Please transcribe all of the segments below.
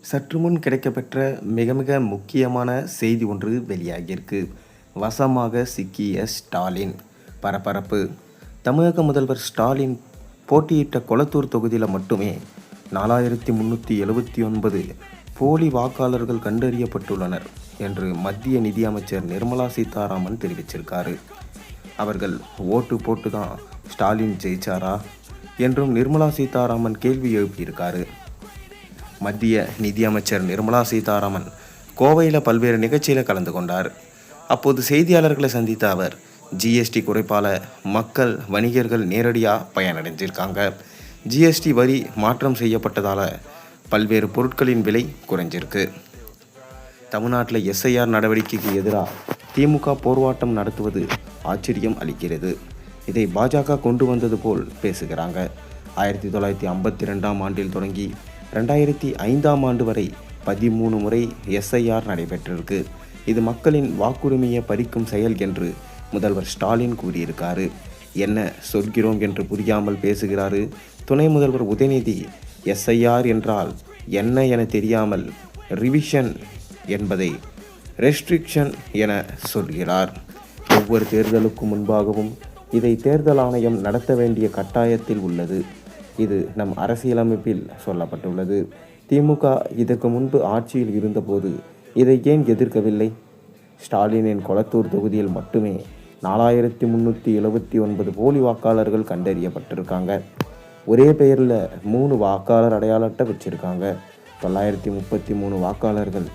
சற்று முன் கிடைக்கப்பெற்ற மிக மிக முக்கியமான செய்தி ஒன்று வெளியாகியிருக்கு. வசமாக சிக்கிய ஸ்டாலின். பரபரப்பு. தமிழக முதல்வர் ஸ்டாலின் போட்டியிட்ட கொளத்தூர் தொகுதியில் மட்டுமே 4379 போலி வாக்காளர்கள் கண்டறியப்பட்டுள்ளனர் என்று மத்திய நிதியமைச்சர் நிர்மலா சீதாராமன் தெரிவிச்சிருக்காரு. அவர்கள் ஓட்டு போட்டு தான் ஸ்டாலின் ஜெயிச்சாரா என்றும் நிர்மலா சீதாராமன் கேள்வி எழுப்பியிருக்காரு. மத்திய நிதியமைச்சர் நிர்மலா சீதாராமன் கோவையில் பல்வேறு நிகழ்ச்சியில் கலந்து கொண்டார். அப்போது செய்தியாளர்களை சந்தித்த அவர், ஜிஎஸ்டி குறைப்பால் மக்கள் வணிகர்கள் நேரடியாக பயனடைஞ்சிருக்காங்க. ஜிஎஸ்டி வரி மாற்றம் செய்யப்பட்டதால் பல்வேறு பொருட்களின் விலை குறைஞ்சிருக்கு. தமிழ்நாட்டில் எஸ்ஐஆர் நடவடிக்கைக்கு எதிராக திமுக போராட்டம் நடத்துவது ஆச்சரியம் அளிக்கிறது. இதை பாஜக கொண்டு வந்தது போல் பேசுகிறாங்க. 1952ஆம் ஆண்டில் தொடங்கி 2005ஆம் ஆண்டு வரை 13 முறை எஸ்ஐஆர் நடைபெற்றிருக்கு. இது மக்களின் வாக்குரிமையை பறிக்கும் செயல் என்று முதல்வர் ஸ்டாலின் கூறியிருக்காரு. என்ன சொல்கிறோம் என்று புரியாமல் பேசுகிறாரு துணை முதல்வர் உதயநிதி. எஸ்ஐஆர் என்றால் என்ன என தெரியாமல் ரிவிஷன் என்பதை ரெஸ்ட்ரிக்ஷன் என சொல்கிறார். ஒவ்வொரு தேர்தலுக்கும் முன்பாகவும் இதை தேர்தல் ஆணையம் நடத்த வேண்டிய கட்டாயத்தில் உள்ளது. இது நம் அரசியலமைப்பில் சொல்லப்பட்டுள்ளது. திமுக இதற்கு முன்பு ஆட்சியில் இருந்தபோது இதை ஏன் எதிர்க்கவில்லை? ஸ்டாலினின் கொளத்தூர் தொகுதியில் மட்டுமே 4379 போலி வாக்காளர்கள் கண்டறியப்பட்டிருக்காங்க. ஒரே பெயரில் 3 வாக்காளர் அடையாள அட்டை வச்சுருக்காங்க. 933 வாக்காளர்கள்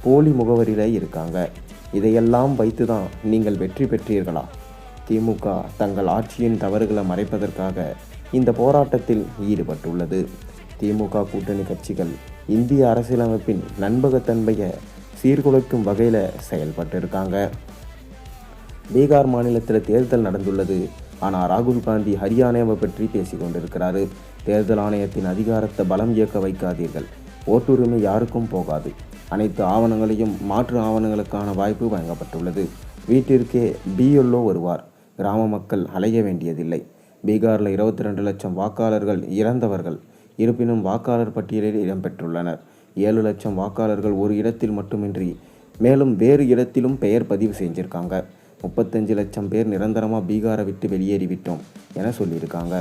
போலி முகவரியில் இருக்காங்க. இதையெல்லாம் வைத்து தான் நீங்கள் வெற்றி பெற்றீர்களா? திமுக தங்கள் ஆட்சியின் தவறுகளை மறைப்பதற்காக இந்த போராட்டத்தில் ஈடுபட்டுள்ளது. திமுக கூட்டணி கட்சிகள் இந்திய அரசியலமைப்பின் நம்பகத்தன்மையை சீர்குலைக்கும் வகையில் செயல்பட்டிருக்காங்க. பீகார் மாநிலத்தில் தேர்தல் நடந்துள்ளது. ஆனால் ராகுல் காந்தி ஹரியானாவை பற்றி பேசி கொண்டிருக்கிறாரு. தேர்தல் ஆணையத்தின் அதிகாரத்தை பலம் இயக்க வைக்காதீர்கள். ஓட்டுரிமை யாருக்கும் போகாது. அனைத்து ஆவணங்களையும் மாற்று ஆவணங்களுக்கான வாய்ப்பு வழங்கப்பட்டுள்ளது. வீட்டிற்கே பிஎல்ஓ வருவார். கிராம மக்கள் அலைய வேண்டியதில்லை. பீகாரில் 22 லட்சம் வாக்காளர்கள் இறந்தவர்கள். இருப்பினும் வாக்காளர் பட்டியலில் இடம்பெற்றுள்ளனர். 7 லட்சம் வாக்காளர்கள் ஒரு இடத்தில் மட்டுமின்றி மேலும் வேறு இடத்திலும் பெயர் பதிவு செஞ்சுருக்காங்க. 35 லட்சம் பேர் நிரந்தரமாக பீகாரை விட்டு வெளியேறிவிட்டோம் என சொல்லியிருக்காங்க.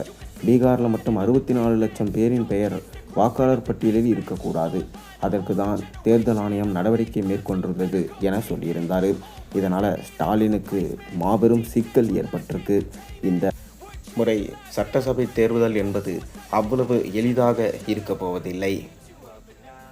பீகாரில் மட்டும் 64 லட்சம் பேரின் பெயர் வாக்காளர் பட்டியலில் இருக்கக்கூடாது. அதற்கு தான் தேர்தல் ஆணையம் நடவடிக்கை மேற்கொண்டுள்ளது என சொல்லியிருந்தார். இதனால் ஸ்டாலினுக்கு மாபெரும் சிக்கல் ஏற்பட்டிருக்கு. இந்த முறை சட்டசபை தேர்தல் என்பது அவ்வளவு எளிதாக இருக்க போவதில்லை.